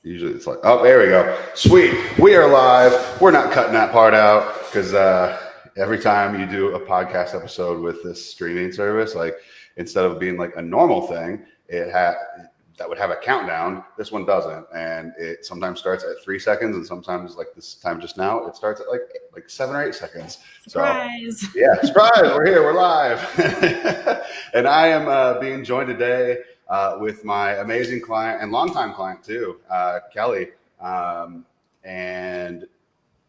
Usually it's like, oh, there we go. Sweet. We are live. We're not cutting that part out because every time you do a podcast episode with this streaming service, like instead of being like a normal thing, that would have a countdown. This one doesn't, and it sometimes starts at 3 seconds, and sometimes, like this time just now, it starts at like 7 or 8 seconds. Surprise! So, yeah, surprise! We're here. We're live, and I am being joined today with my amazing client and longtime client too, Kellee, and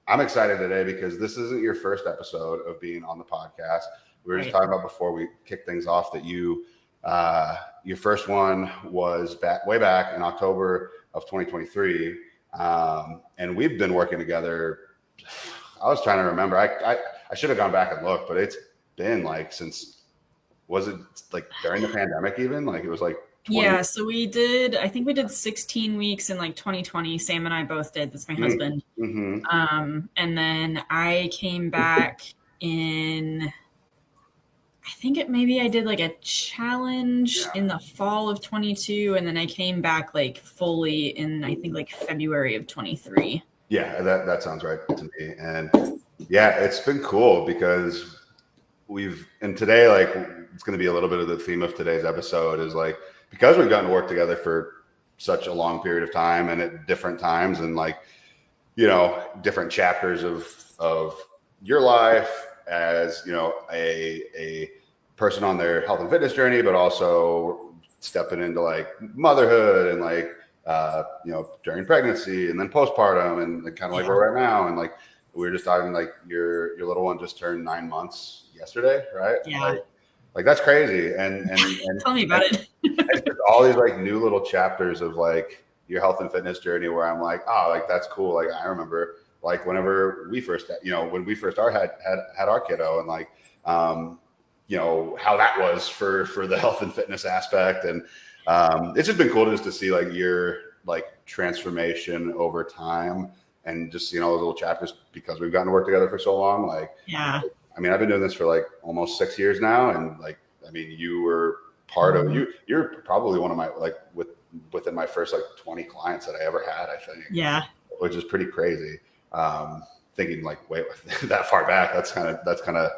I'm excited today because this isn't your first episode of being on the podcast. We were just talking about before we kicked things off that your first one was way back in October of 2023. And we've been working together. I was trying to remember. I should have gone back and looked, but it's been like was it like during the pandemic even? Like it was like 20? Yeah, so I think we did 16 weeks in like 2020. Sam and I both did. That's my husband. Mm-hmm. And then I came back in, I think maybe I did like a challenge in the fall of 22, and then I came back like fully in, I think, like February of 23. Yeah, that sounds right to me. And yeah, it's been cool because and today, like, it's going to be a little bit of the theme of today's episode is like, because we've gotten to work together for such a long period of time and at different times and like, you know, different chapters of your life as, you know, a person on their health and fitness journey, but also stepping into like motherhood and like, you know, during pregnancy and then postpartum and kind of like we're right now. And like, we were just talking like your little one just turned 9 months yesterday, right? Yeah. Like that's crazy. And tell me about it. And just all these like new little chapters of like your health and fitness journey where I'm like, oh, like that's cool. Like I remember like whenever we first, you know, when we first had our kiddo and like, you know, how that was for the health and fitness aspect. And it's just been cool just to see like your like transformation over time and just, you know, those little chapters because we've gotten to work together for so long. Like, yeah, I mean, I've been doing this for like almost 6 years now. And like, I mean, you were part of you're probably one of my, like within my first like 20 clients that I ever had, I think. Yeah. Which is pretty crazy. Thinking like, wait, that far back, that's kind of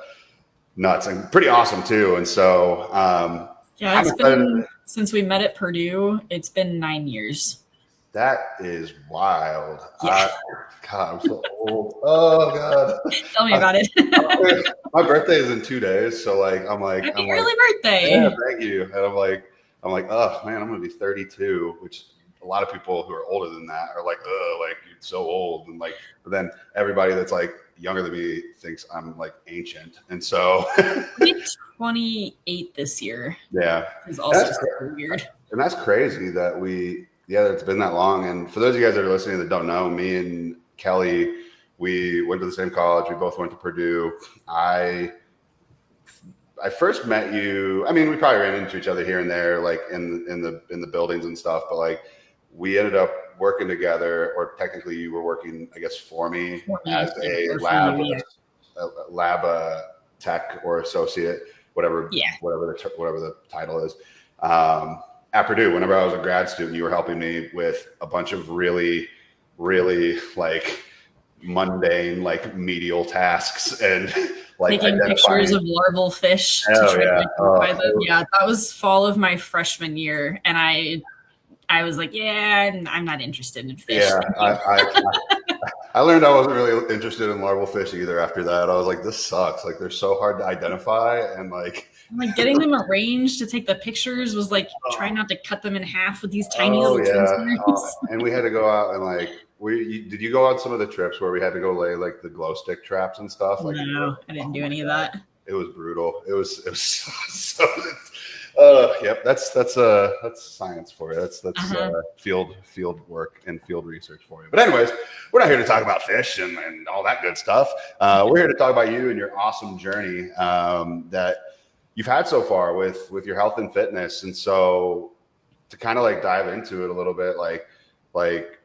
nuts and pretty awesome too. And so, yeah, it's been since we met at Purdue, it's been 9 years. That is wild. Yeah. God, I'm so old. Oh God. Tell me about it. My birthday is in 2 days. So like, Happy early birthday. Yeah, thank you. And I'm like, oh man, I'm going to be 32, which a lot of people who are older than that are like, oh, like you're so old. And like, but then everybody that's like younger than me thinks I'm like ancient. And so I'm 28 this year. Yeah. It's also weird. And that's crazy that it's been that long. And for those of you guys that are listening that don't know, me and Kellee, we went to the same college. We both went to Purdue. I first met you. I mean, we probably ran into each other here and there, like in the buildings and stuff. But like, we ended up working together, or technically, you were working, I guess, for me as a lab tech or associate, whatever the title is. At Purdue, whenever I was a grad student, you were helping me with a bunch of really, really like mundane, like medial tasks and like taking pictures of larval fish to try to identify them. Yeah, that was fall of my freshman year, and I was like, yeah, I'm not interested in fish. Yeah, I learned I wasn't really interested in larval fish either after that. I was like, this sucks. Like they're so hard to identify and like getting them arranged to take the pictures was like trying not to cut them in half with these tiny little transmitters. And we had to go out and like, did you go on some of the trips where we had to go lay like the glow stick traps and stuff? Like, no, I didn't do any of that. It was brutal. It was so yep. That's science for you. That's field work and field research for you. But anyways, we're not here to talk about fish and all that good stuff. We're here to talk about you and your awesome journey that you've had so far with your health and fitness. And so to kind of like dive into it a little bit, like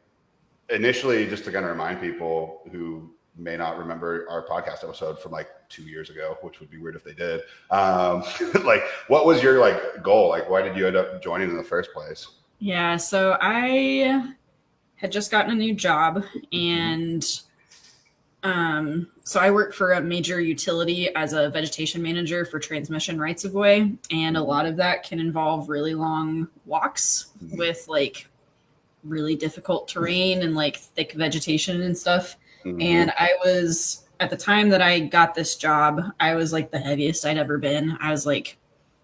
initially, just to kind of remind people who may not remember our podcast episode from like 2 years ago, which would be weird if they did. Like, what was your like goal? Like, why did you end up joining in the first place? Yeah, so I had just gotten a new job, and so I work for a major utility as a vegetation manager for transmission rights of way, and a lot of that can involve really long walks with like really difficult terrain and like thick vegetation and stuff. And I was, at the time that I got this job, I was like the heaviest I'd ever been. I was like,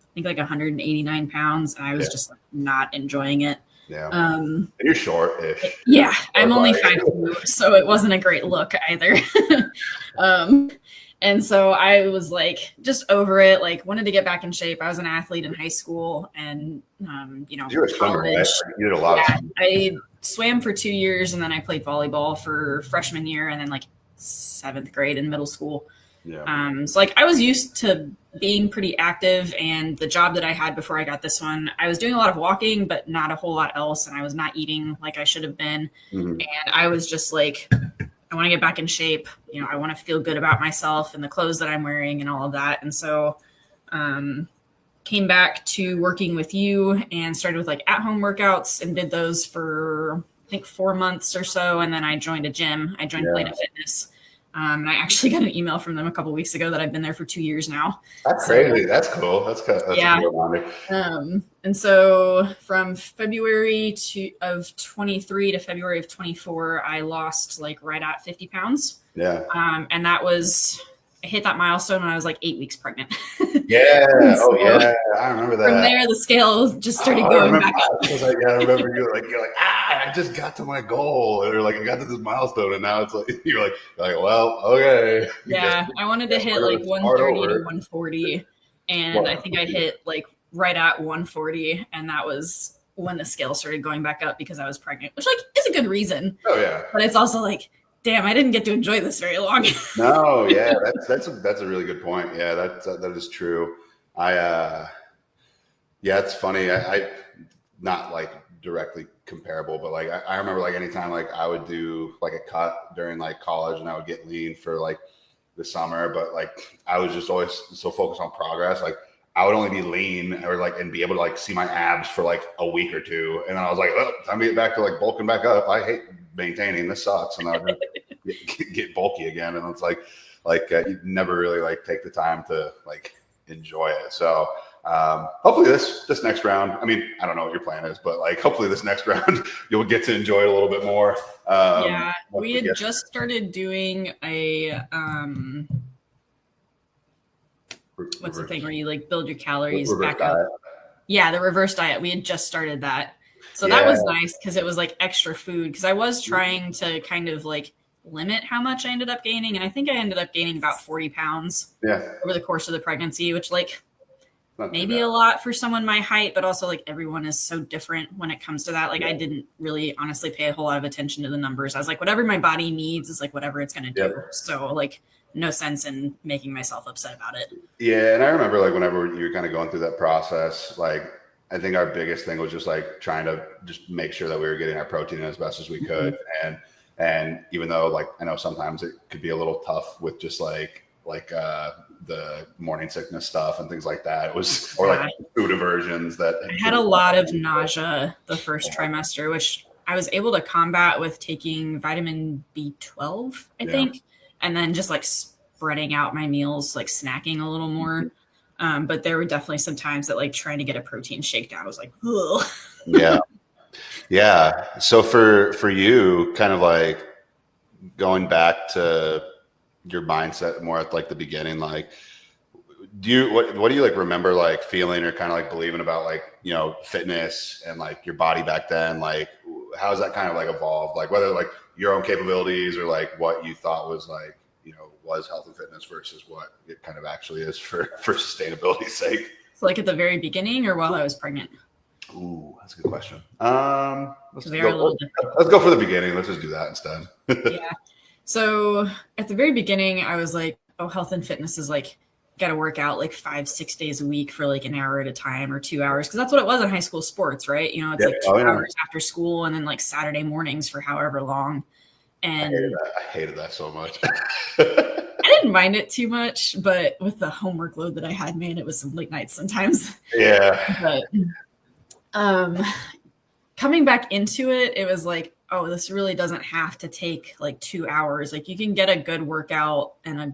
I think like 189 pounds, and I was just like not enjoying it. Yeah. And you're short-ish. Yeah, I'm only 5'2", so it wasn't a great look either. And so I was like just over it, like wanted to get back in shape. I was an athlete in high school, and you know, you're a swimmer, right? You did a lot of swimming. I swam for 2 years, and then I played volleyball for freshman year, and then like 7th grade in middle school. Yeah. So like I was used to being pretty active, and the job that I had before I got this one, I was doing a lot of walking, but not a whole lot else. And I was not eating like I should have been. And I was just like, I want to get back in shape. You know, I want to feel good about myself and the clothes that I'm wearing and all of that. And so, came back to working with you and started with like at-home workouts and did those for I think 4 months or so. And then I joined a gym. I joined Planet Fitness. And I actually got an email from them a couple of weeks ago that I've been there for 2 years now. That's crazy. That's cool. That's yeah. And so from February of 23 to February of 24, I lost like right at 50 pounds. Yeah. And that was, I hit that milestone when I was like 8 weeks pregnant. Yeah. So yeah. I remember that. From there, the scale just started going back up. I remember you're like, I just got to my goal, or like I got to this milestone, and now it's like you're like, well, okay. Yeah, I wanted to hit like 130 to 140, and I think I hit like right at 140, and that was when the scale started going back up because I was pregnant, which like is a good reason. Oh yeah. But it's also like, damn, I didn't get to enjoy this very long. No, yeah, that's a really good point. Yeah, that is true. Yeah, it's funny. I not like directly comparable, but like I remember like anytime like I would do like a cut during like college, and I would get lean for like the summer, but like I was just always so focused on progress. Like I would only be lean or like and be able to like see my abs for like a week or two, and then I was like, oh, time to get back to like bulking back up. I hate maintaining, this sucks, and I would get bulky again, and it's like you never really like take the time to like enjoy it. So hopefully this next round, I mean, I don't know what your plan is, but like hopefully this next round you'll get to enjoy it a little bit more. Yeah, we had just started doing a what's the thing where you like build your calories back up? Yeah, the reverse diet. We had just started that. So that was nice because it was like extra food, because I was trying to kind of like limit how much I ended up gaining. And I think I ended up gaining about 40 pounds over the course of the pregnancy, which like maybe a lot for someone my height, but also like everyone is so different when it comes to that. Like I didn't really honestly pay a whole lot of attention to the numbers. I was like, whatever my body needs is like whatever it's going to do. So like no sense in making myself upset about it. Yeah. And I remember like whenever you were kind of going through that process, like I think our biggest thing was just like trying to just make sure that we were getting our protein as best as we could. And even though like, I know sometimes it could be a little tough with just like the morning sickness stuff and things like that. It was, or like food aversions that I had a lot of nausea the first trimester, which I was able to combat with taking vitamin B12, I think. And then just like spreading out my meals, like snacking a little more. But there were definitely some times that like trying to get a protein shake down, I was like, ugh. Yeah. So for you, kind of like going back to your mindset more at like the beginning, like what do you like remember like feeling or kind of like believing about like, you know, fitness and like your body back then? Like how's that kind of like evolved? Like whether like your own capabilities or like what you thought was like, you know, was health and fitness versus what it kind of actually is for sustainability's sake? So like at the very beginning or while I was pregnant? Ooh, that's a good question. Let's go for the beginning. Let's just do that instead. Yeah. So at the very beginning, I was like, oh, health and fitness is like, got to work out like 5-6 days a week for like an hour at a time or 2 hours. Cause that's what it was in high school sports, right? You know, it's like 2 hours after school and then like Saturday mornings for however long. And I hated that so much. I didn't mind it too much, but with the homework load that I had, man, it was some late nights sometimes. Yeah. But coming back into it, it was like, oh, this really doesn't have to take like 2 hours. Like you can get a good workout and a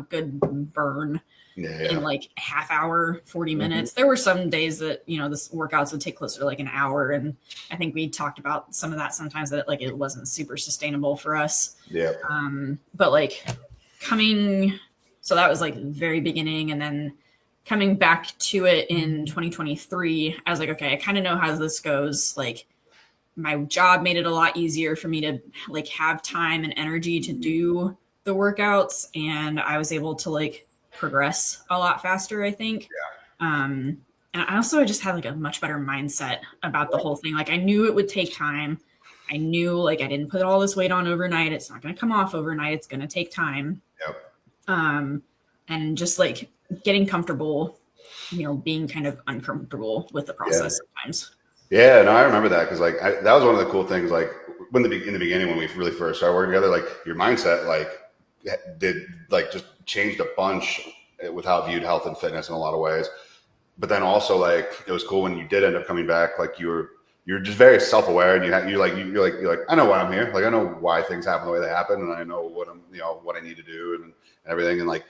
good burn in like a half hour, 40 minutes. There were some days that, this workouts would take closer to like an hour. And I think we talked about some of that sometimes, that like it wasn't super sustainable for us. Yeah. But like so that was like the very beginning. And then coming back to it in 2023, I was like, okay, I kind of know how this goes. Like my job made it a lot easier for me to like have time and energy to do the workouts. And I was able to like progress a lot faster, I think. And I also just had like a much better mindset about the whole thing. Like I knew it would take time. I knew like I didn't put all this weight on overnight. It's not going to come off overnight. It's going to take time. And just like getting comfortable, being kind of uncomfortable with the process sometimes. Yeah, no, I remember that because like that was one of the cool things. Like in the beginning when we really first started working together, like your mindset like did like just changed a bunch with how I viewed health and fitness in a lot of ways. But then also like it was cool when you did end up coming back. Like you're just very self-aware, and you're like I know why I'm here. Like I know why things happen the way they happen, and I know what what I need to do and everything. And like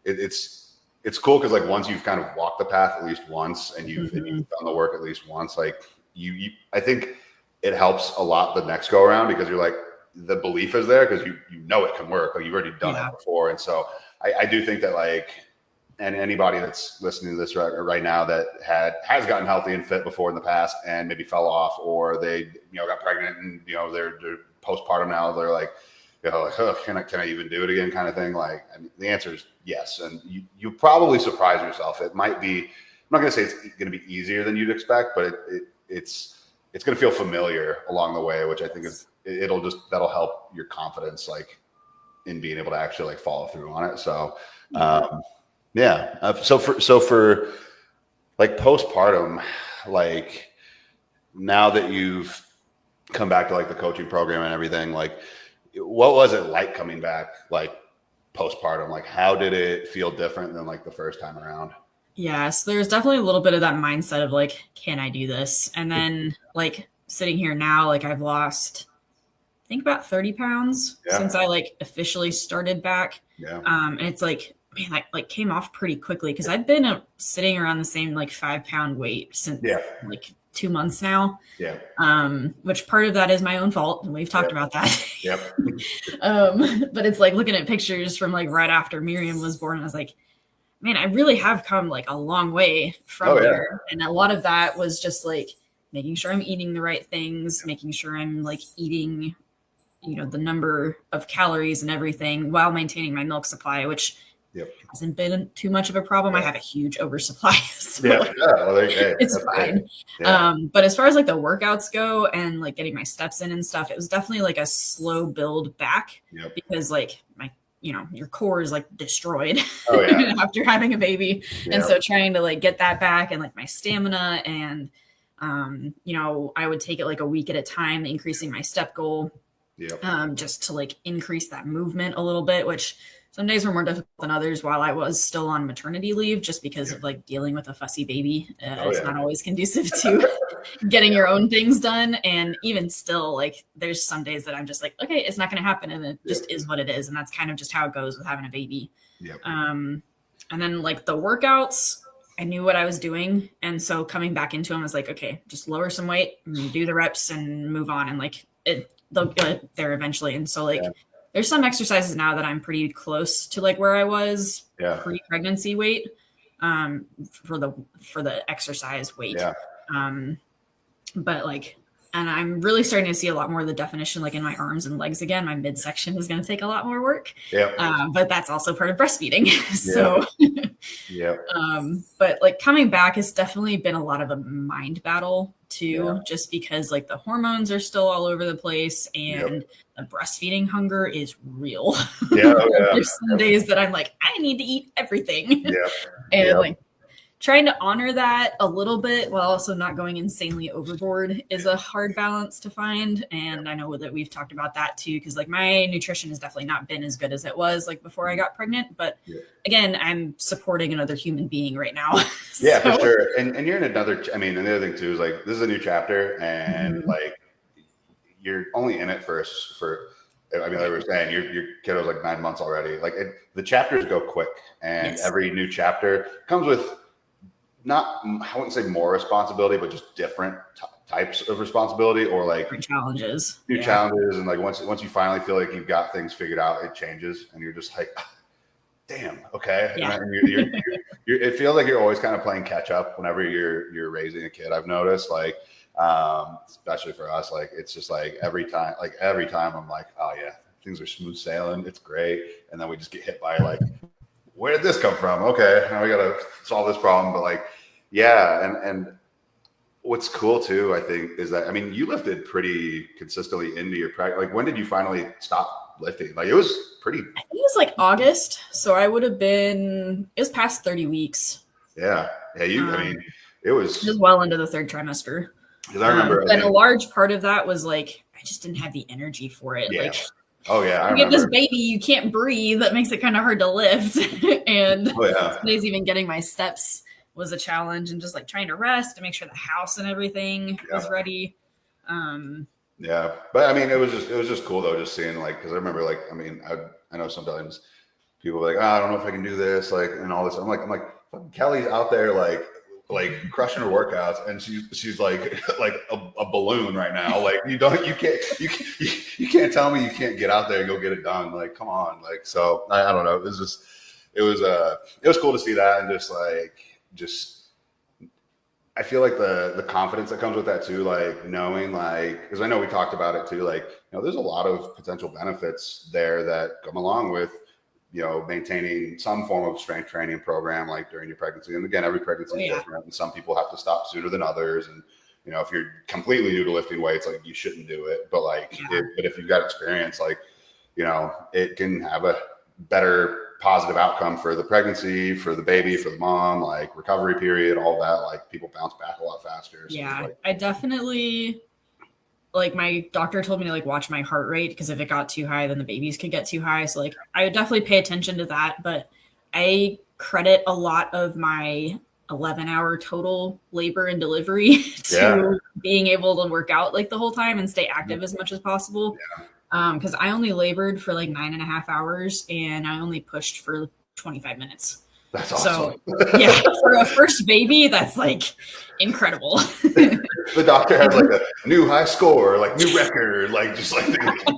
it's cool because like once you've kind of walked the path at least once, and you've done the work at least once, like I think it helps a lot the next go around because you're like the belief is there because you know it can work. Like you've already done it before, and so I do think that like. And anybody that's listening to this right now that has gotten healthy and fit before in the past and maybe fell off, or they got pregnant and they're postpartum now, they're like oh, can I even do it again kind of thing. Like the answer is yes, and you probably surprise yourself. It might be, I'm not going to say it's going to be easier than you'd expect, but it's going to feel familiar along the way, which I think that'll help your confidence like in being able to actually like follow through on it. So. So for like postpartum, like now that you've come back to like the coaching program and everything, like what was it like coming back like postpartum? Like how did it feel different than like the first time around? Yes, there's definitely a little bit of that mindset of like, can I do this? And then like sitting here now, like I've lost, I think about 30 pounds since I like officially started back. And it's like, man, I like came off pretty quickly because I've been sitting around the same like 5 pound weight since like 2 months now. Which part of that is my own fault. And we've talked about that. But it's like looking at pictures from like right after Miriam was born. I was like, man, I really have come like a long way from there. And a lot of that was just like making sure I'm eating the right things, making sure I'm like eating, the number of calories and everything while maintaining my milk supply, which hasn't been too much of a problem. I have a huge oversupply. So it's fine. But as far as like the workouts go and like getting my steps in and stuff, it was definitely like a slow build back because like my, your core is like destroyed after having a baby. And so trying to like get that back and like my stamina and, I would take it like a week at a time, increasing my step goal just to like increase that movement a little bit, which some days were more difficult than others while I was still on maternity leave, just because of like dealing with a fussy baby. It's not always conducive to getting your own things done. And even still, like there's some days that I'm just like, okay, it's not going to happen. And it just is what it is. And that's kind of just how it goes with having a baby. And then like the workouts, I knew what I was doing. And so coming back into them, I was like, okay, just lower some weight, do the reps and move on. And like they'll get there eventually. And so like, there's some exercises now that I'm pretty close to like where I was pre-pregnancy weight for the exercise weight. But like, and I'm really starting to see a lot more of the definition like in my arms and legs again. My midsection is going to take a lot more work. But that's also part of breastfeeding. So but like coming back has definitely been a lot of a mind battle too, just because like the hormones are still all over the place and the breastfeeding hunger is real. There's some days that I'm like, I need to eat everything. And like trying to honor that a little bit while also not going insanely overboard is a hard balance to find. And I know that we've talked about that too, because like my nutrition has definitely not been as good as it was like before I got pregnant. But again, I'm supporting another human being right now. For sure. And you're in another, I mean, and the other thing too is like, this is a new chapter and like, you're only in it for. I mean, like we were saying, your kiddo's like 9 months already. Like the chapters go quick, and every new chapter comes with not, I wouldn't say more responsibility, but just different types of responsibility, or like different challenges, new challenges. And like once you finally feel like you've got things figured out, it changes, and you're just like, damn, okay. Yeah. And it feels like you're always kind of playing catch up whenever you're raising a kid. I've noticed, like, especially for us, like it's just like every time I'm like, oh yeah, things are smooth sailing, it's great, and then we just get hit by like, where did this come from? Okay, now we gotta solve this problem. But like, yeah, and what's cool too, I think, is that, I mean, you lifted pretty consistently into your practice. Like, when did you finally stop lifting? Like, it was pretty, I think it was like August, so I would have been, it was past 30 weeks. Yeah, I mean, it was well into the third trimester. Because I remember, and a large part of that was like, I just didn't have the energy for it. Yeah. Like, I you get this baby, you can't breathe. That makes it kind of hard to lift. And some days even getting my steps was a challenge, and just like trying to rest to make sure the house and everything was ready. Yeah, but I mean, it was just cool though, just seeing, like, because I remember, like, I mean, I know sometimes people are like, I don't know if I can do this, like, and all this. I'm like, Kelly's out there like crushing her workouts, and she's like a balloon right now. Like, you can't tell me you can't get out there and go get it done. Like, come on. Like, so I don't know. It was cool to see that, and just I feel like the confidence that comes with that too, like knowing, like, because I know we talked about it too, like, there's a lot of potential benefits there that come along with, maintaining some form of strength training program, like during your pregnancy. And again, every pregnancy is different, and some people have to stop sooner than others. And, if you're completely new to lifting weights, like, you shouldn't do it. But like, but if you've got experience, like, it can have a better positive outcome for the pregnancy, for the baby, for the mom, like recovery period, all that. Like, people bounce back a lot faster. So I definitely, like, my doctor told me to like watch my heart rate, because if it got too high, then the babies could get too high. So like, I would definitely pay attention to that. But I credit a lot of my 11-hour total labor and delivery to being able to work out like the whole time and stay active as much as possible. Because I only labored for like 9.5 hours, and I only pushed for 25 minutes. That's awesome. So for a first baby, that's like incredible. The doctor has like a new high score, like new record, like just like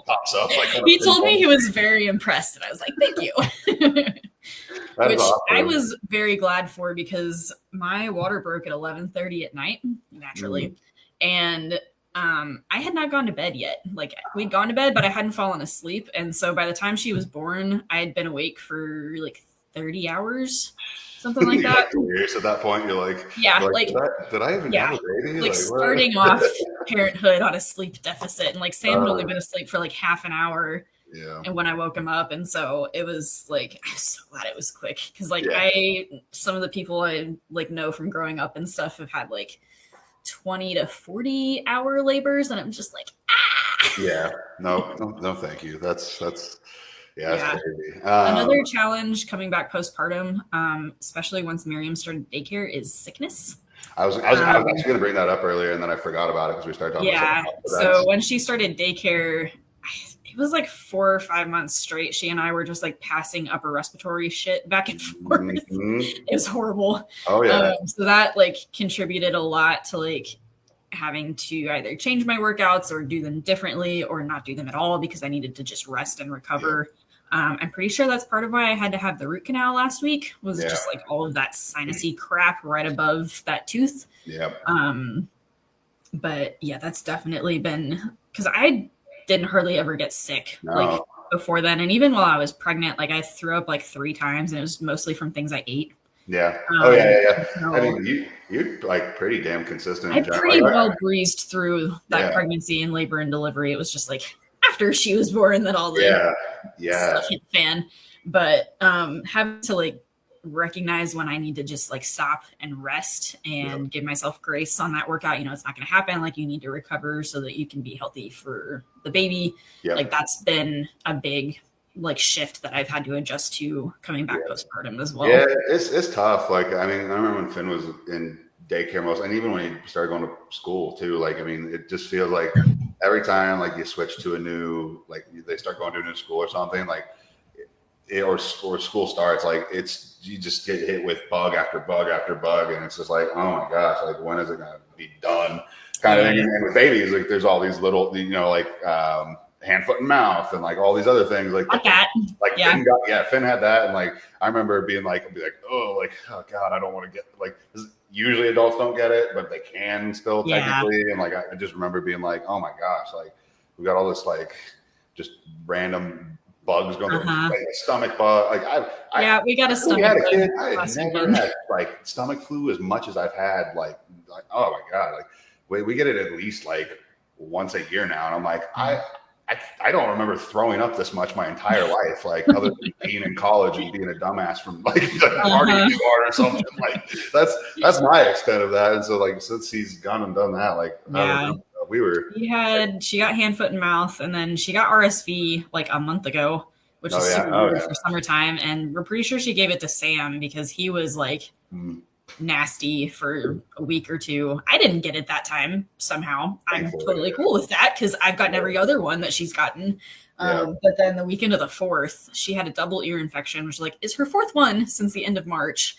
pops up. Like, he told me he was very impressed, and I was like, thank you. Which awesome. I was very glad for, because my water broke at 11:30 at night, naturally. And I had not gone to bed yet. Like, we'd gone to bed, but I hadn't fallen asleep. And so by the time she was born, I had been awake for like 30 hours, something like that. Years at that point, you're like, did I even have a baby? Like starting off parenthood on a sleep deficit, and like Sam had only been asleep for like half an hour. Yeah. And when I woke him up, and so it was like, I was so glad it was quick, because like some of the people I like know from growing up and stuff have had like 20 to 40 hour labors, and I'm just like, no, thank you. That's crazy. Another challenge coming back postpartum, especially once Miriam started daycare, is sickness. I was actually going to bring that up earlier, and then I forgot about it because we started talking about it. So when she started daycare, it was like 4 or 5 months straight, she and I were just like passing upper respiratory shit back and forth. It was horrible. Oh yeah. So that like contributed a lot to like having to either change my workouts or do them differently, or not do them at all, because I needed to just rest and recover. I'm pretty sure that's part of why I had to have the root canal last week, was just like all of that sinusy crap right above that tooth. But yeah, that's definitely been, because I didn't hardly ever get sick like before then. And even while I was pregnant, like I threw up like 3 times, and it was mostly from things I ate. So, I mean, you're like pretty damn consistent. I pretty well breezed through that pregnancy and labor and delivery. It was just like after she was born that all the stuff hit the fan. But having to like recognize when I need to just like stop and rest and give myself grace on that workout. It's not going to happen. Like, you need to recover so that you can be healthy for the baby. Like, that's been a big like shift that I've had to adjust to coming back postpartum as well. Yeah, it's tough. Like, I mean, I remember when Finn was in daycare and even when he started going to school too. Like, I mean, it just feels like every time like you switch to a new, like they start going to a new school or something, like or school starts, like you just get hit with bug after bug after bug, and it's just like, oh my gosh, like when is it gonna be done? Kind of thing. And with babies, like there's all these little, like hand, foot, and mouth, and like all these other things, like that. Like Finn had that, and like I remember being like, oh god, I don't want to get like. Usually adults don't get it, but they can still technically, and like I just remember being like, oh my gosh, like we got all this like just random bugs going through, like a stomach bug. Like we got a stomach bug. I never had like stomach flu as much as I've had. Like oh my god, like we get it at least like once a year now, and I'm like I don't remember throwing up this much my entire life, like other than being in college and being a dumbass from like partying bar or something. Like that's my extent of that. And so like since he's gone and done that, like she got hand, foot, and mouth, and then she got RSV like a month ago, which is super weird for summertime. And we're pretty sure she gave it to Sam because he was like nasty for a week or two. I didn't get it that time somehow. I'm totally cool with that because I've gotten every other one that she's gotten. But then the weekend of the 4th, she had a double ear infection, which is her 4th one since the end of March.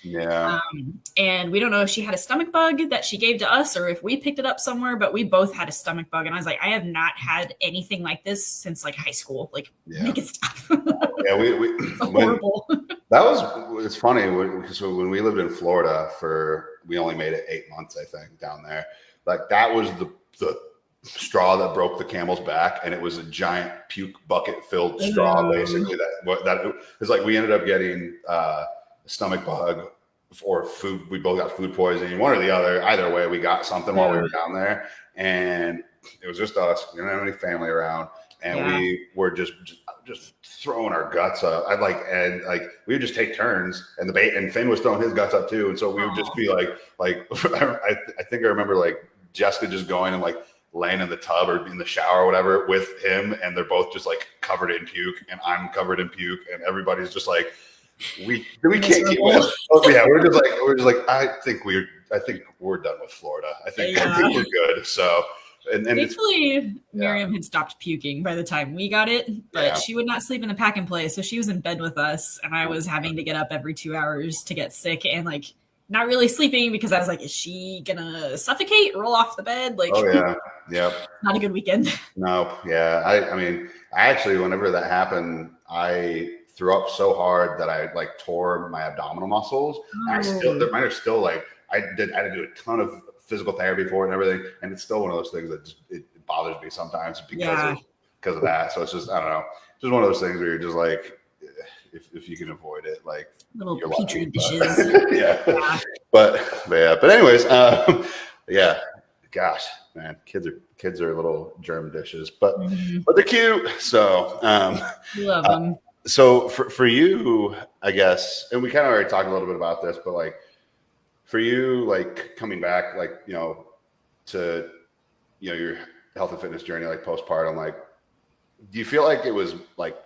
And we don't know if she had a stomach bug that she gave to us or if we picked it up somewhere, but we both had a stomach bug. And I was like, I have not had anything like this since like high school. Like, make it stop. It's horrible. It's funny because when we lived in Florida we only made it 8 months, I think, down there. Like that was the straw that broke the camel's back, and it was a giant puke bucket filled straw, basically. That was like we ended up getting a stomach bug or food. We both got food poisoning, one or the other. Either way, we got something while we were down there, and it was just us. We didn't have any family around, and we were just throwing our guts up. We would just take turns, and Finn was throwing his guts up too, and so we would just be like I think I remember like Jessica just going and like laying in the tub or in the shower or whatever with him, and they're both just like covered in puke, and I'm covered in puke, and everybody's just like, we can't keep with. We're just like I think we're done with Florida. I think we're good. So and thankfully Miriam had stopped puking by the time we got it, but she would not sleep in the pack and play, so she was in bed with us, and I was having to get up every 2 hours to get sick and like not really sleeping because I was like, is she gonna suffocate, roll off the bed? Like, not a good weekend. No, I mean, I actually, whenever that happened, I threw up so hard that I like tore my abdominal muscles. And mine are still like, I had to do a ton of physical therapy for it and everything, and it's still one of those things that it bothers me sometimes because of that. So it's just, I don't know, just one of those things where you're just like, if you can avoid it, like little petri dishes. But anyways, gosh, man, kids are little germ dishes, but they're cute. So love them. So for you, I guess, and we kind of already talked a little bit about this, but like for you, like coming back, like to your health and fitness journey, like postpartum, like do you feel like it was like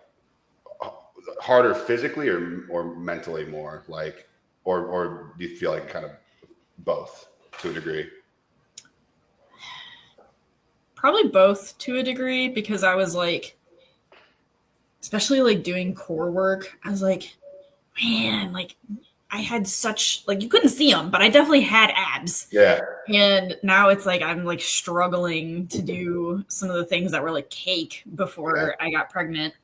harder physically or mentally more, like or do you feel like kind of both to a degree? Probably both to a degree, because I was like, especially like doing core work, I was like, man, like I had such, like, you couldn't see them, but I definitely had abs. And now it's like I'm like struggling to do some of the things that were like cake before I got pregnant.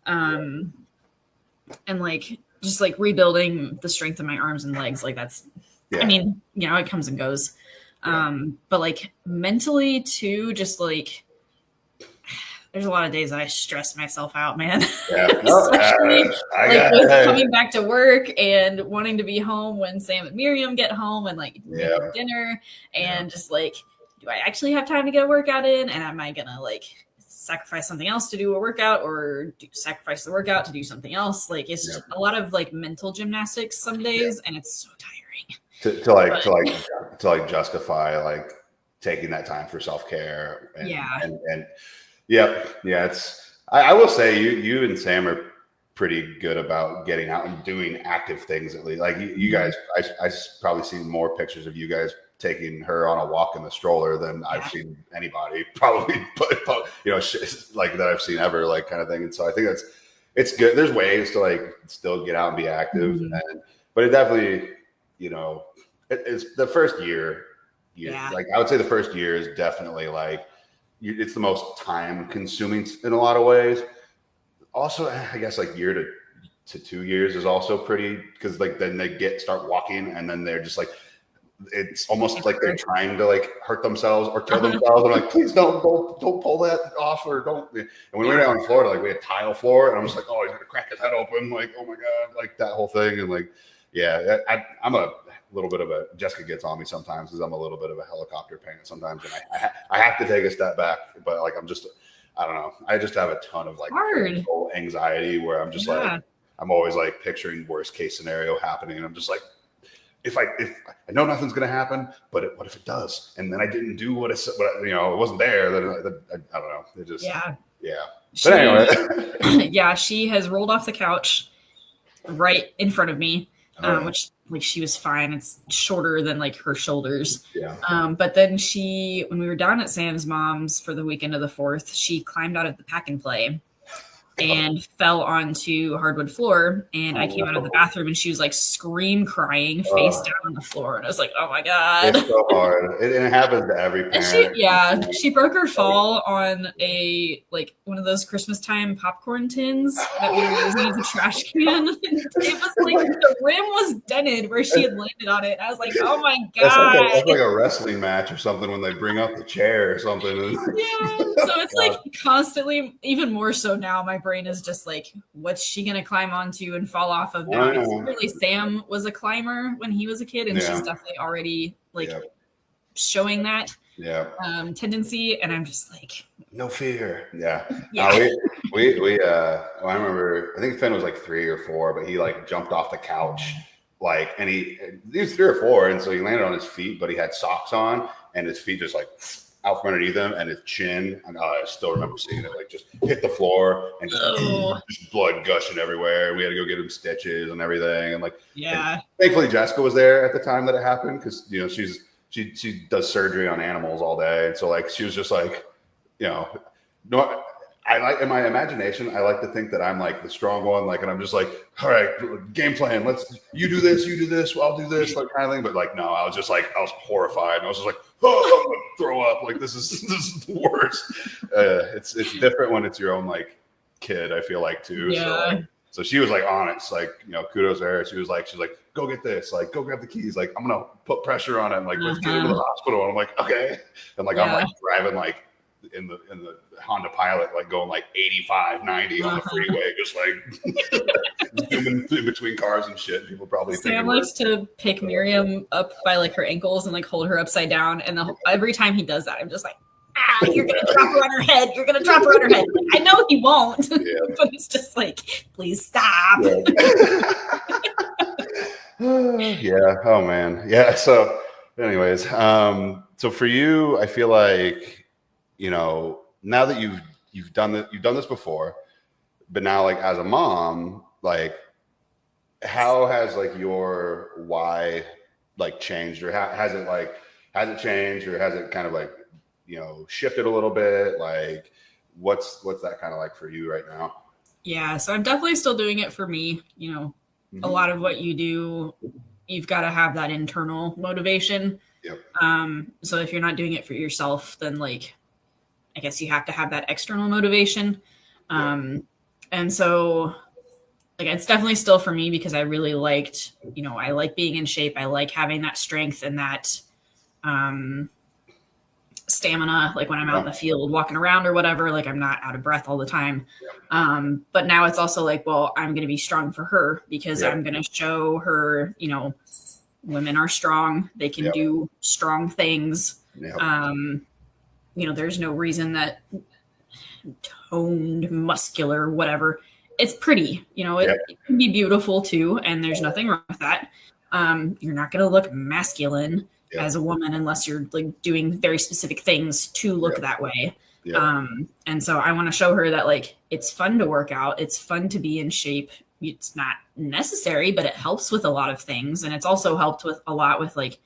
And like just like rebuilding the strength of my arms and legs, like that's I mean, it comes and goes. But like mentally too, just like there's a lot of days that I stress myself out, man. Especially with coming back to work and wanting to be home when Sam and Miriam get home and like making dinner and just like, do I actually have time to get a workout in? And am I gonna like sacrifice something else to do a workout, or sacrifice the workout to do something else? Like it's just a lot of like mental gymnastics some days, and it's so tiring to justify like taking that time for self-care and it's I will say you and Sam are pretty good about getting out and doing active things, at least. Like you guys, I probably seen more pictures of you guys taking her on a walk in the stroller than I've seen anybody probably put, like that I've seen ever, like kind of thing. And so I think it's good. There's ways to like still get out and be active, but it definitely, it's the first year. Like I would say the first year is definitely like it's the most time consuming in a lot of ways. Also, I guess like year to 2 years is also pretty, because like then they start walking and then they're just like, it's almost like they're trying to like hurt themselves or kill themselves. I'm like, please don't pull that off, or don't. And when we were down in Florida, like we had tile floor, and I'm just like, oh, he's gonna crack his head open, like, oh my god, like that whole thing. And like, I'm a little bit of a, Jessica gets on me sometimes because I'm a little bit of a helicopter parent sometimes, and I have to take a step back, but like I don't know, I just have a ton of like anxiety where I'm just like, I'm always like picturing worst case scenario happening, and I'm just like, if I know nothing's going to happen, but what if it does? And then I didn't do what it wasn't there. Then I don't know. It just, But anyway. She has rolled off the couch right in front of me, which like she was fine. It's shorter than like her shoulders. But then when we were down at Sam's mom's for the weekend of the 4th, she climbed out of the pack and play and fell onto hardwood floor, and I came out of the bathroom and she was like crying face down on the floor, and I was like, oh my god, it's so hard. It happens to every parent. She broke her fall on like one of those Christmas time popcorn tins that we were using as a trash can. It was like the rim was dented where she had landed on it. I was like, oh my god, that's like a wrestling match or something when they bring up the chair or something. So it's like constantly, even more so now, my brain is just like, what's she gonna climb onto and fall off of now? Really, Sam was a climber when he was a kid, and she's definitely already like showing that tendency, and I'm just like, no fear. I remember, I think Finn was like 3 or 4, but he like jumped off the couch, like, and he was 3 or 4, and so he landed on his feet, but he had socks on, and his feet just like out from underneath him, and his chin, and I still remember seeing it, like just hit the floor and just blood gushing everywhere. We had to go get him stitches and everything, and like, and thankfully Jessica was there at the time that it happened, because she does surgery on animals all day, and so like she was just like, no. I like, in my imagination, I like to think that I'm like the strong one, like, and I'm just like, all right, game plan. You do this, I'll do this, like kind of thing. But like, no, I was horrified. And I was just like, oh, I'm gonna throw up. Like this is the worst. It's different when it's your own like kid, I feel like too. So she was like on it. It's like, kudos to her. She was like, go get this, like go grab the keys. Like I'm gonna put pressure on it. And, like let's get into the hospital. And I'm like, okay. And like I'm like driving like in the Honda Pilot, like going like 85, 90 on the freeway, just like zooming in between cars and shit. People probably Sam likes to pick Miriam up by like her ankles and like hold her upside down, and every time he does that, I'm just like, you're gonna drop her on her head. You're gonna drop her on her head. Like, I know he won't, but it's just like, please stop. Oh man. So anyways, so for you, I feel like, now that you've done this before, but now like as a mom, like how has like your why like changed, or has it changed, or has it kind of like shifted a little bit? Like what's that kind of like for you right now? So I'm definitely still doing it for me. A lot of what you do, you've got to have that internal motivation. So if you're not doing it for yourself, then like I guess you have to have that external motivation. And so like, it's definitely still for me, because I really liked, I like being in shape. I like having that strength and that stamina, like when I'm out in the field walking around or whatever, like I'm not out of breath all the time. But now it's also like, well, I'm going to be strong for her, because I'm going to show her, women are strong. They can do strong things. There's no reason that toned, muscular, whatever, it's pretty, it can be beautiful too. And there's nothing wrong with that. You're not going to look masculine as a woman unless you're like doing very specific things to look that way. And so I want to show her that like, it's fun to work out. It's fun to be in shape. It's not necessary, but it helps with a lot of things. And it's also helped with a lot with like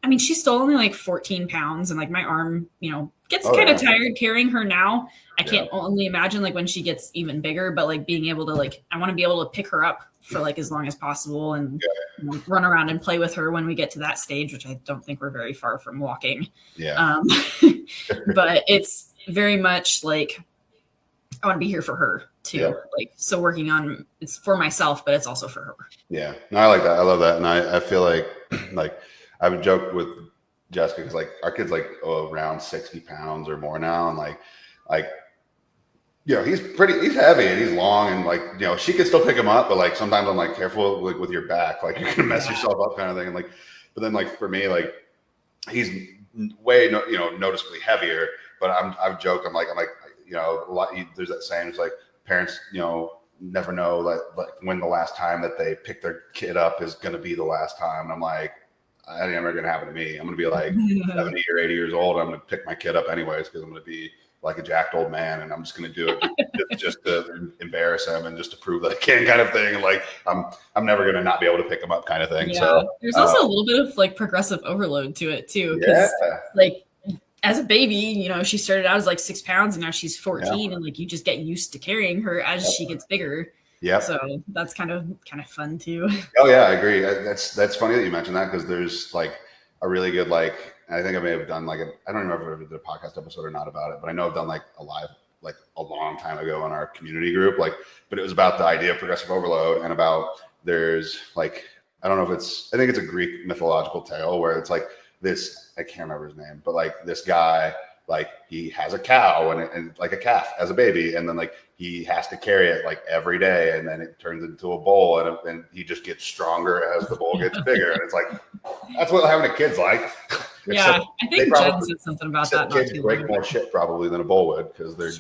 I mean, she's still only like 14 pounds, and like my arm, gets Oh, kind of yeah. tired carrying her now. I Yeah. can't only imagine like when she gets even bigger, but like being able to I want to be able to pick her up for like as long as possible and run around and play with her when we get to that stage, which I don't think we're very far from walking. Yeah. But it's very much like I want to be here for her too. Yeah. Like, so working on it's for myself, but it's also for her. Yeah. No, I like that. I love that. And I feel like I would joke with Jessica because like our kid's like around 60 pounds or more now. And like, he's heavy and he's long and like, she can still pick him up, but like sometimes I'm like careful with your back, like you're gonna mess yourself up kind of thing. And like, but then like for me, like he's way, noticeably heavier, but I've joked. I'm like, a lot, there's that saying, it's like parents, never know like when the last time that they pick their kid up is going to be the last time. And I'm like, that ain't never going to happen to me. I'm going to be like 70 or 80 years old. I'm going to pick my kid up anyways, because I'm going to be like a jacked old man, and I'm just going to do it just to embarrass him and just to prove that I can, kind of thing. And like, I'm never going to not be able to pick him up, kind of thing. Yeah. So there's also a little bit of like progressive overload to it too. Cause like as a baby, she started out as like 6 pounds and now she's 14 and like, you just get used to carrying her as she gets bigger. Yeah. So that's kind of fun too. Oh yeah, I agree. That's funny that you mentioned that, because there's like a really good, like, I think I may have done like I don't remember if I did a podcast episode or not about it, but I know I've done like a live, like a long time ago in our community group, like, but it was about the idea of progressive overload and about there's like, I don't know if I think it's a Greek mythological tale where it's like this, I can't remember his name, but like this guy, like he has a cow and like a calf as a baby, and then like he has to carry it like every day, and then it turns into a bull, and he just gets stronger as the bull gets bigger. And it's like, that's what having a kid's like. Yeah, I think Jen said something about that. Kids break more shit probably than a bull would, because they're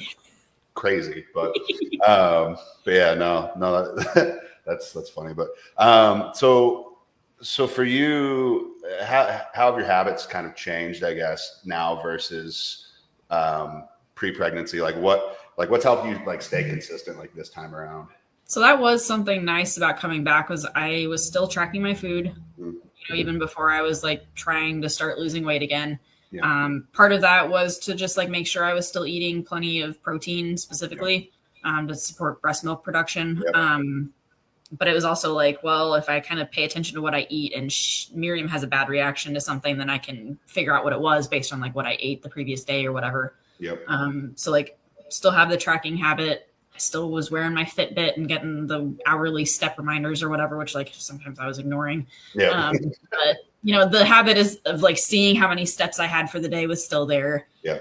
crazy. But yeah, no, that's funny. But so for you, how have your habits kind of changed, I guess, now versus pre-pregnancy? Like what's helped you like stay consistent like this time around? So that was something nice about coming back, was I was still tracking my food, even before I was like trying to start losing weight again. Yeah. Part of that was to just like make sure I was still eating plenty of protein specifically to support breast milk production. Yep. But it was also like, well, if I kind of pay attention to what I eat and Miriam has a bad reaction to something, then I can figure out what it was based on like what I ate the previous day or whatever. Yep. So like still have the tracking habit. I still was wearing my Fitbit and getting the hourly step reminders or whatever, which like sometimes I was ignoring. Yeah. But the habit of like seeing how many steps I had for the day was still there. Yeah.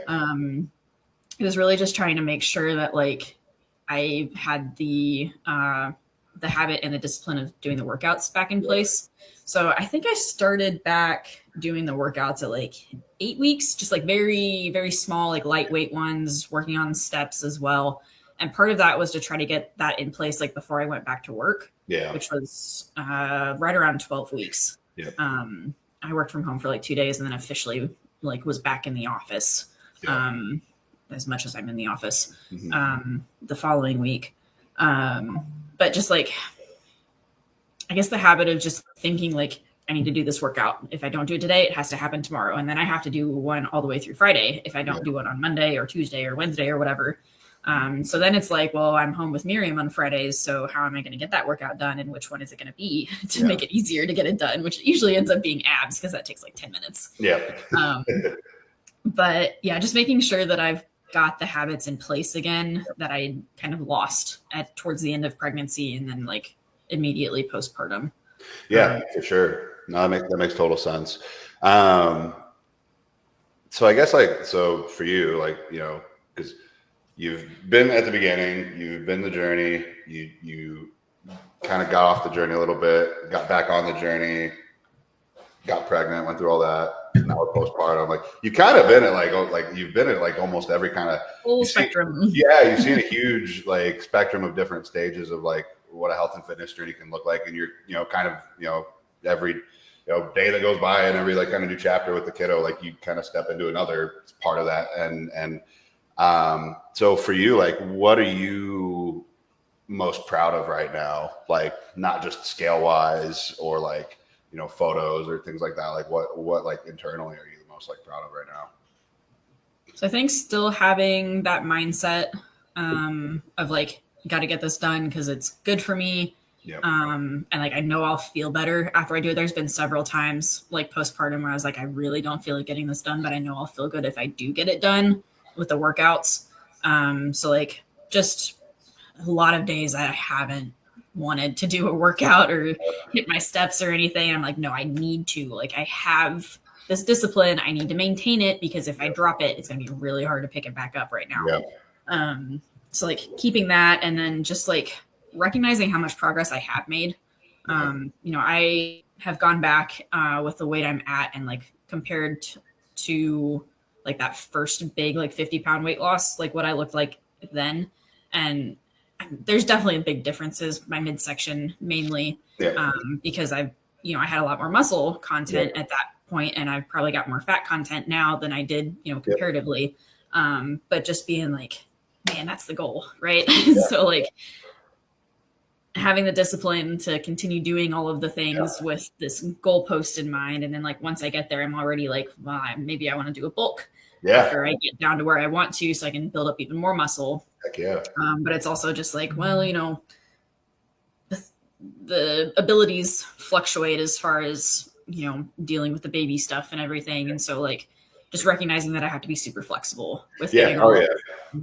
It was really just trying to make sure that like I had the habit and the discipline of doing the workouts back in place. So I think I started back doing the workouts at like 8 weeks, just like very, very small, like lightweight ones, working on steps as well. And part of that was to try to get that in place like before I went back to work, which was right around 12 weeks. Yeah. I worked from home for like 2 days and then officially like was back in the office as much as I'm in the office the following week. But just like, I guess the habit of just thinking like, I need to do this workout. If I don't do it today, it has to happen tomorrow. And then I have to do one all the way through Friday if I don't do it on Monday or Tuesday or Wednesday or whatever. So then it's like, well, I'm home with Miriam on Fridays. So how am I going to get that workout done? And which one is it going to be to make it easier to get it done, which usually ends up being abs because that takes like 10 minutes. Yeah. But yeah, just making sure that I've got the habits in place again that I kind of lost towards the end of pregnancy and then like immediately postpartum. Yeah, for sure. No, that makes total sense. So I guess so for you, because you've been at the beginning, you've been the journey, you kind of got off the journey a little bit, got back on the journey, got pregnant, went through all that. Now with postpartum, like you kind of been at you've been at like almost every kind of full spectrum. You've seen a huge like spectrum of different stages of like what a health and fitness journey can look like, and you're kind of every day that goes by and every like kind of new chapter with the kiddo, like you kind of step into another part of that. And so for you, like what are you most proud of right now? Like not just scale wise or like photos or things like that? Like what like internally are you the most like proud of right now? So I think still having that mindset of like, got to get this done because it's good for me. Yep. And like, I know I'll feel better after I do it. There's been several times like postpartum where I was like, I really don't feel like getting this done, but I know I'll feel good if I do get it done with the workouts. So like just a lot of days I haven't wanted to do a workout or hit my steps or anything. I'm like, no, I need to. Like, I have this discipline. I need to maintain it because if I drop it, it's going to be really hard to pick it back up right now. Yep. So like keeping that, and then just like recognizing how much progress I have made. I have gone back with the weight I'm at and like compared to like that first big like 50-pound weight loss, like what I looked like then. And there's definitely big differences, my midsection mainly, because I had a lot more muscle content at that point, and I've probably got more fat content now than I did, comparatively. But just being like, man, that's the goal, right? So like having the discipline to continue doing all of the things with this goalpost in mind. And then like, once I get there, I'm already like, well, maybe I want to do a bulk after I get down to where I want to, so I can build up even more muscle. Heck yeah. But it's also just like, well, the abilities fluctuate as far as, dealing with the baby stuff and everything. And so like just recognizing that I have to be super flexible with getting all of it.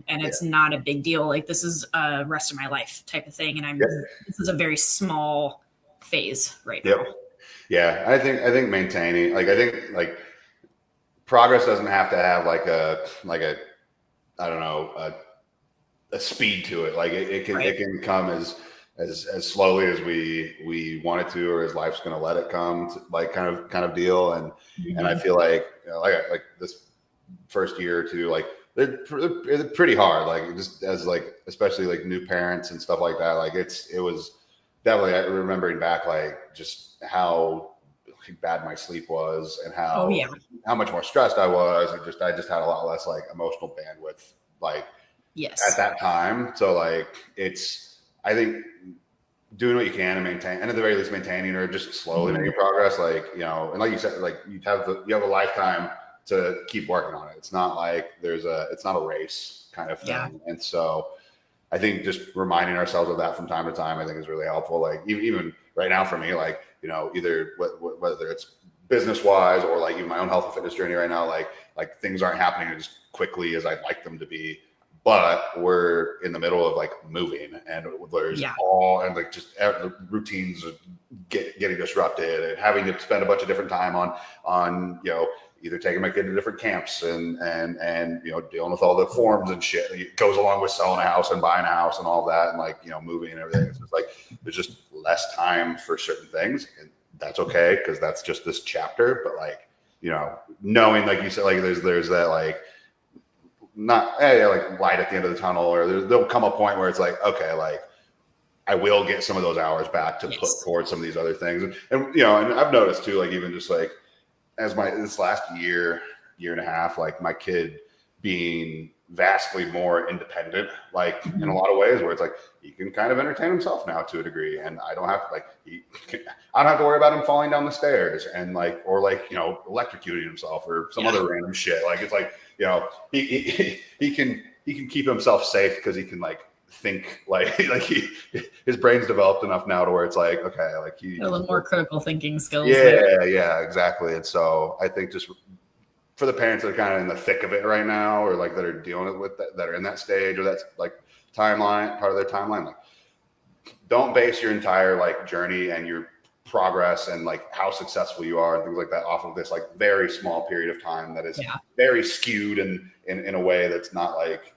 And it's not a big deal. Like, this is a rest of my life type of thing. And this is a very small phase right now. Yeah. I think maintaining, like, I think like progress doesn't have to have like a I don't know, a speed to it. Like it can come as slowly as we want it to, or as life's going to let it come to, like kind of deal. And I feel like, like this first year or two, like they're pretty hard. Like just as like, especially like new parents and stuff like that. Like it was definitely, remembering back, like just how bad my sleep was and how much more stressed I was. And I just had a lot less like emotional bandwidth, like at that time. So like I think doing what you can to maintain, and at the very least maintaining or just slowly making progress, like, and like you said, like you have a lifetime to keep working on it. It's not like it's not a race kind of thing. And so I think just reminding ourselves of that from time to time, I think is really helpful. Like even right now for me, like, either whether it's business wise or like even my own health and fitness journey right now, like things aren't happening as quickly as I'd like them to be. But we're in the middle of like moving, and there's and like just the routines getting disrupted, and having to spend a bunch of different time on either taking my kid to different camps and dealing with all the forms and shit that goes along with selling a house and buying a house and all that, and like moving and everything. It's just like there's just less time for certain things, and that's okay because that's just this chapter. But like knowing, like you said, like there's that like not like light at the end of the tunnel, or there'll come a point where it's like, okay, like I will get some of those hours back to put towards some of these other things. And and I've noticed too, like even just like as this last year and a half, like my kid being vastly more independent, like in a lot of ways, where it's like he can kind of entertain himself now to a degree, and I don't have to I don't have to worry about him falling down the stairs and like electrocuting himself or some other random shit. Like it's like he can keep himself safe because he can like think like his brain's developed enough now to where it's like, okay, like a little more critical thinking skills. Yeah, exactly. And so I think just for the parents that are kind of in the thick of it right now, or like that are dealing with that are in that stage, or that's like part of their timeline, like don't base your entire like journey and your progress and like how successful you are and things like that off of this like very small period of time that is very skewed and in a way that's not like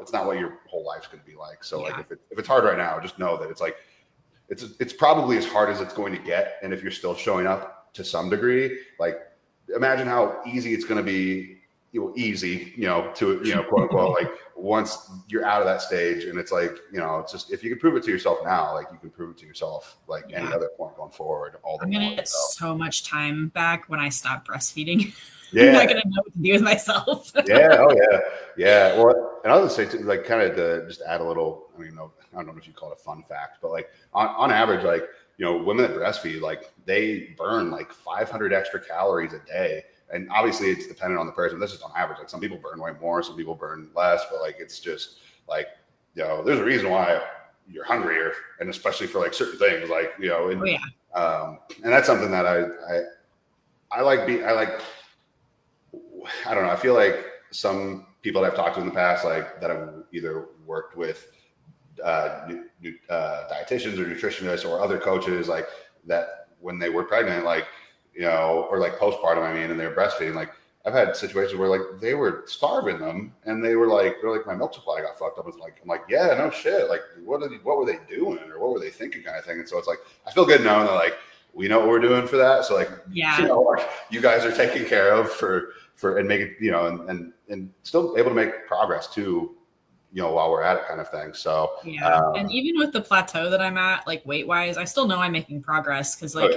it's not what your whole life's going to be like. So like if it's hard right now, just know that it's like it's probably as hard as it's going to get. And if you're still showing up to some degree, like imagine how easy it's going to be, easy, to quote unquote, like once you're out of that stage. And it's like, it's just, if you can prove it to yourself now, like you can prove it to yourself, like any other point going forward. I'm going to get so much time back when I stop breastfeeding. I'm not going to know what to do with myself. Yeah. Well, and I was going to say too, like kind of to just add a little I don't even know, I don't know if you call it a fun fact, but like on average, like, women that breastfeed, like they burn like 500 extra calories a day. And obviously it's dependent on the person. This is on average. Like some people burn way more, some people burn less, but like, it's just like, there's a reason why you're hungrier, and especially for like certain things, like, and that's something that I don't know. I feel like some people that I've talked to in the past, like that have either worked with dietitians or nutritionists or other coaches, like that when they were pregnant, like, or like postpartum, I mean, and they're breastfeeding, like I've had situations where like they were starving them and they're like, my milk supply got fucked up. I'm like, yeah, no shit. Like what were they doing or what were they thinking kind of thing? And so it's like, I feel good knowing that like, we know what we're doing for that. So like, like, you guys are taken care of for and make it, and still able to make progress too, while we're at it kind of thing. So, and even with the plateau that I'm at, like weight wise, I still know I'm making progress. Cause like,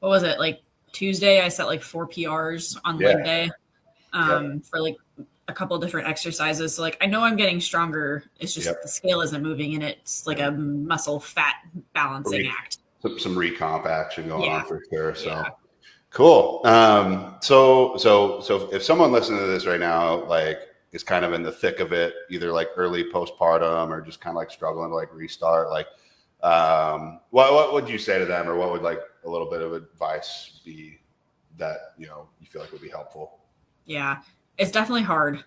what was it? Like Tuesday, I set like 4 PRs on leg day, for like a couple different exercises. So like, I know I'm getting stronger. It's just the scale isn't moving and it's like a muscle fat balancing act. Some recomp action going on for sure. So cool. So if someone listening to this right now, like is kind of in the thick of it, either like early postpartum or just kind of like struggling to like restart, like, what would you say to them, or what would like a little bit of advice be that, you feel like would be helpful? Yeah, it's definitely hard.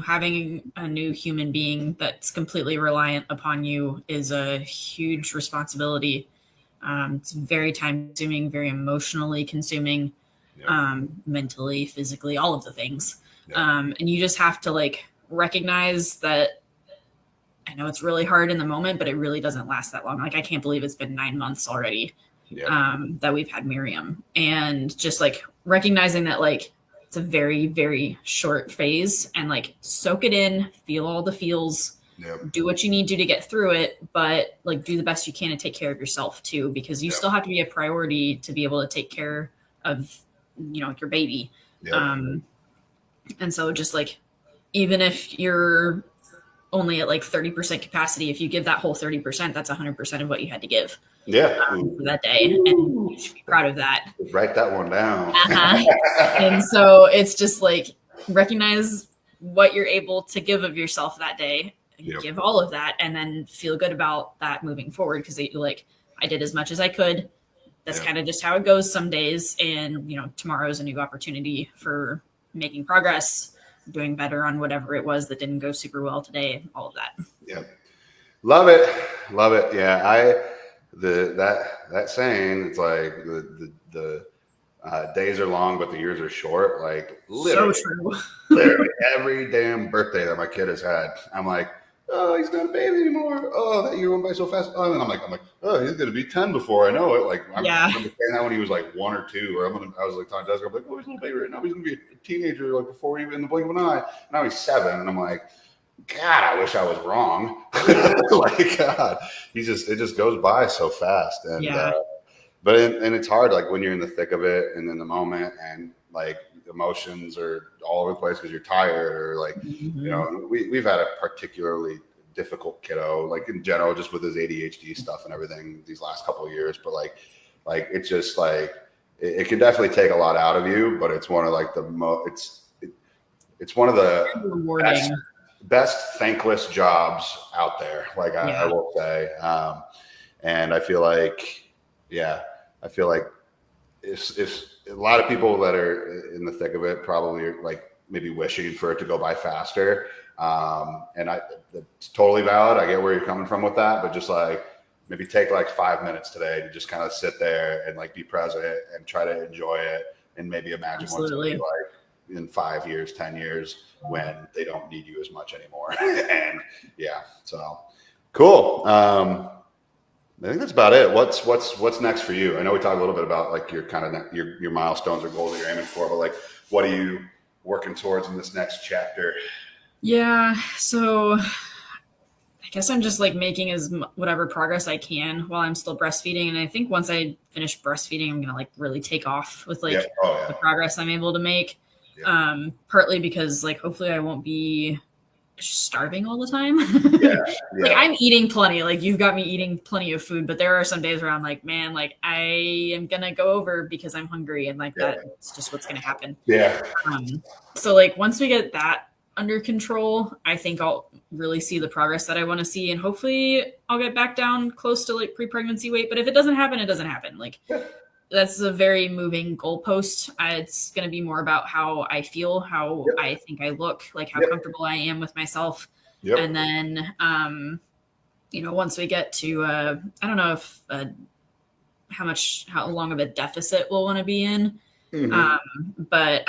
Having a new human being that's completely reliant upon you is a huge responsibility. It's very time consuming, very emotionally consuming, mentally, physically, all of the things. And you just have to like recognize that. I know it's really hard in the moment, but it really doesn't last that long. Like, I can't believe it's been 9 months already that we've had Miriam, and just like recognizing that like it's a very, very short phase, and like soak it in, feel all the feels, do what you need to get through it, but like do the best you can to take care of yourself too, because you still have to be a priority to be able to take care of, your baby. And so just like, even if you're only at like 30% capacity, if you give that whole 30%, that's 100% of what you had to give for that day. And you should be proud of that. Write that one down. And so it's just like, recognize what you're able to give of yourself that day, give all of that, and then feel good about that moving forward. Cause like, I did as much as I could. That's kind of just how it goes some days. And, tomorrow is a new opportunity for making progress, doing better on whatever it was that didn't go super well today, all of that. Love it. Yeah. That saying, it's like the days are long, but the years are short. Like literally, so true. Literally every damn birthday that my kid has had, I'm like, oh, he's not a baby anymore. Oh, that year went by so fast. Oh, and I'm like, oh, he's gonna be 10 before I know it. Like, I remember saying that when he was like 1 or 2, or I was like talking to Jessica, I'm like, oh, he's a little baby right now. He's gonna be a teenager like before even the blink of an eye. Now he's 7, and I'm like, God, I wish I was wrong. Like, God, it just goes by so fast. And but it's hard, like when you're in the thick of it and in the moment, and like emotions are all over the place because you're tired, or like, we've had a particularly difficult kiddo, like in general, just with his ADHD stuff and everything these last couple of years. But like it's just like it can definitely take a lot out of you. But it's one of like it's one of the best thankless jobs out there. Like I will say, and I feel like, if a lot of people that are in the thick of it probably are like maybe wishing for it to go by faster. And it's totally valid. I get where you're coming from with that, but just like maybe take like 5 minutes today to just kind of sit there and like be present and try to enjoy it, and maybe imagine what it's going to be like in 5 years, 10 years when they don't need you as much anymore. And so cool. I think that's about it. What's next for you? I know we talked a little bit about like your kind of your milestones or goals that you're aiming for, but like, what are you working towards in this next chapter? Yeah. So I guess I'm just like making whatever progress I can while I'm still breastfeeding. And I think once I finish breastfeeding, I'm going to like really take off with like the progress I'm able to make. Partly because like, hopefully I won't be starving all the time. Yeah. Like I'm eating plenty. Like you've got me eating plenty of food, but there are some days where I'm like, man, like I am gonna go over because I'm hungry, and like that's just what's gonna happen. Yeah. So like once we get that under control, I think I'll really see the progress that I want to see, and hopefully I'll get back down close to like pre-pregnancy weight. But if it doesn't happen, it doesn't happen. Like that's a very moving goalpost. It's going to be more about how I feel, how I think I look, like how comfortable I am with myself. And then, once we get to, I don't know if how long of a deficit we'll want to be in. But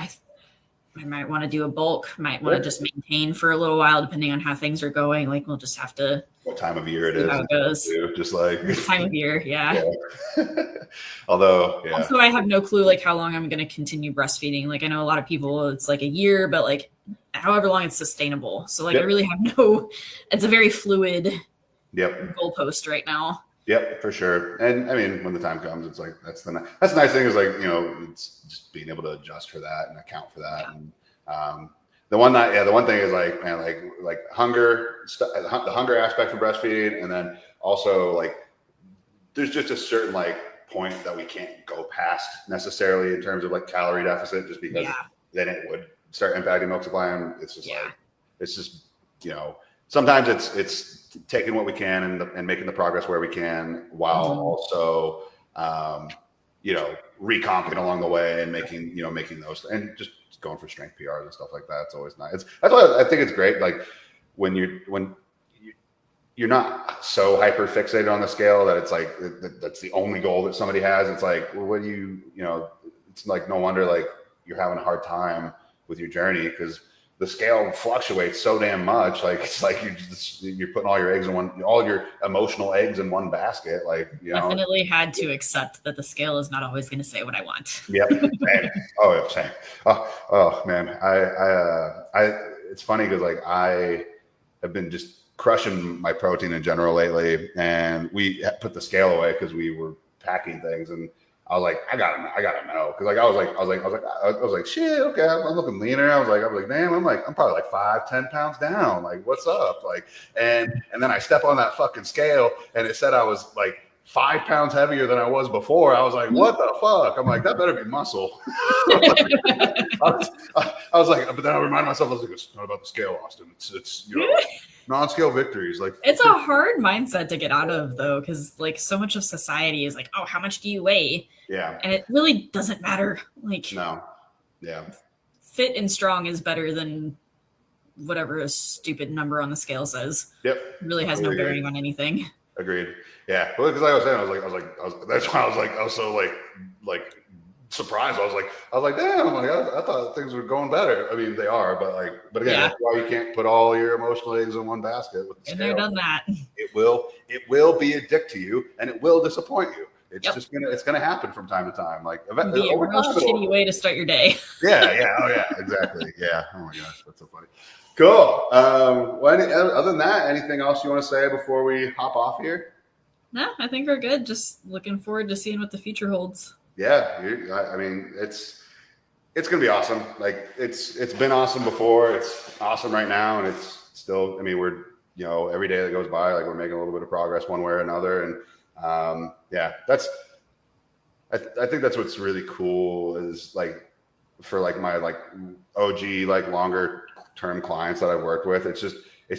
I might want to do a bulk, might want to just maintain for a little while, depending on how things are going. Like we'll just have to. What time of year it is? How it goes. Just like time of year, yeah. Although, also I have no clue like how long I'm going to continue breastfeeding. Like I know a lot of people, it's like a year, but like however long it's sustainable. So like I really have it's a very fluid goalpost right now. Yep, for sure. And I mean, when the time comes, it's like that's the nice thing is like it's just being able to adjust for that and account for that. And the one thing is like, man, like hunger, the hunger aspect for breastfeeding, and then also like there's just a certain like point that we can't go past necessarily in terms of like calorie deficit, just because then it would start impacting milk supply. And it's just like it's just sometimes it's taking what we can and making the progress where we can, while also recomping along the way and making those and just going for strength PRs and stuff like that. It's always nice. That's why I think it's great. Like when you're not so hyper fixated on the scale that it's like that's the only goal that somebody has. It's like, well, what do you it's like no wonder like you're having a hard time with your journey because the scale fluctuates so damn much. Like it's like you're putting all your emotional eggs in one basket. Like definitely had to accept that the scale is not always going to say what I want. Yep. Same. Same. Oh man. I it's funny because like I have been just crushing my protein in general lately, and we put the scale away because we were packing things, and I was like, I gotta know, because like I was like, shit, okay, I'm looking leaner. I was like, damn, I'm probably like 5-10 pounds down. Like, what's up? Like, and then I step on that fucking scale, and it said I was like 5 pounds heavier than I was before. I was like, what the fuck? I'm like, that better be muscle. I was like, but then I reminded myself, I was like, it's not about the scale, Austin. It's non-scale victories. Like it's a hard mindset to get out of though, because like so much of society is like, oh, how much do you weigh? Yeah. And it really doesn't matter. Like no. Yeah. Fit and strong is better than whatever a stupid number on the scale says. Yep. It really has no bearing on anything. Agreed. Yeah. Well, because like I was saying, that's why I was so like surprised. I was like, damn, like I thought things were going better. I mean, they are, but again, that's why you can't put all your emotional eggs in one basket with the scale. And they've done that. It will be a dick to you, and it will disappoint you. It's gonna happen from time to time. Like be a real shitty way to start your day. Yeah. Oh yeah, exactly. Yeah. Oh my gosh, that's so funny. Cool. Other than that, anything else you want to say before we hop off here? No, I think we're good. Just looking forward to seeing what the future holds. Yeah, I mean, it's gonna be awesome. Like it's been awesome before. It's awesome right now, and it's still. I mean, we're every day that goes by, like we're making a little bit of progress one way or another, and I think that's what's really cool is like for like my like OG like longer term clients that I've worked with. It's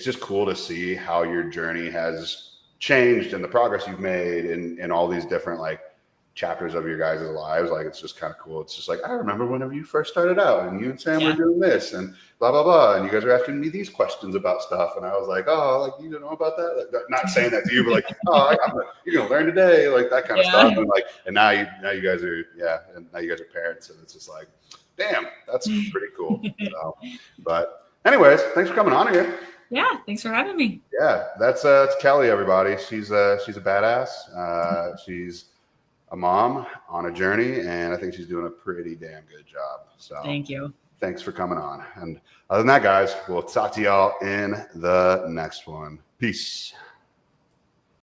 just cool to see how your journey has changed and the progress you've made in all these different like chapters of your guys' lives. Like it's just kind of cool. It's just like I remember whenever you first started out and you and Sam were doing this and blah blah blah, and you guys were asking me these questions about stuff, and I was like, oh, like you don't know about that. Like, not saying that to you, but like, oh, you're gonna learn today, like that kind of stuff. And like, and now you guys are and now you guys are parents, and it's just like, damn, that's pretty cool. So, but anyways, thanks for coming on here. Yeah, thanks for having me. Yeah, that's Kellee, everybody. She's a badass. She's a mom on a journey, and I think she's doing a pretty damn good job. So thank you. Thanks for coming on. And other than that, guys, we'll talk to y'all in the next one. Peace.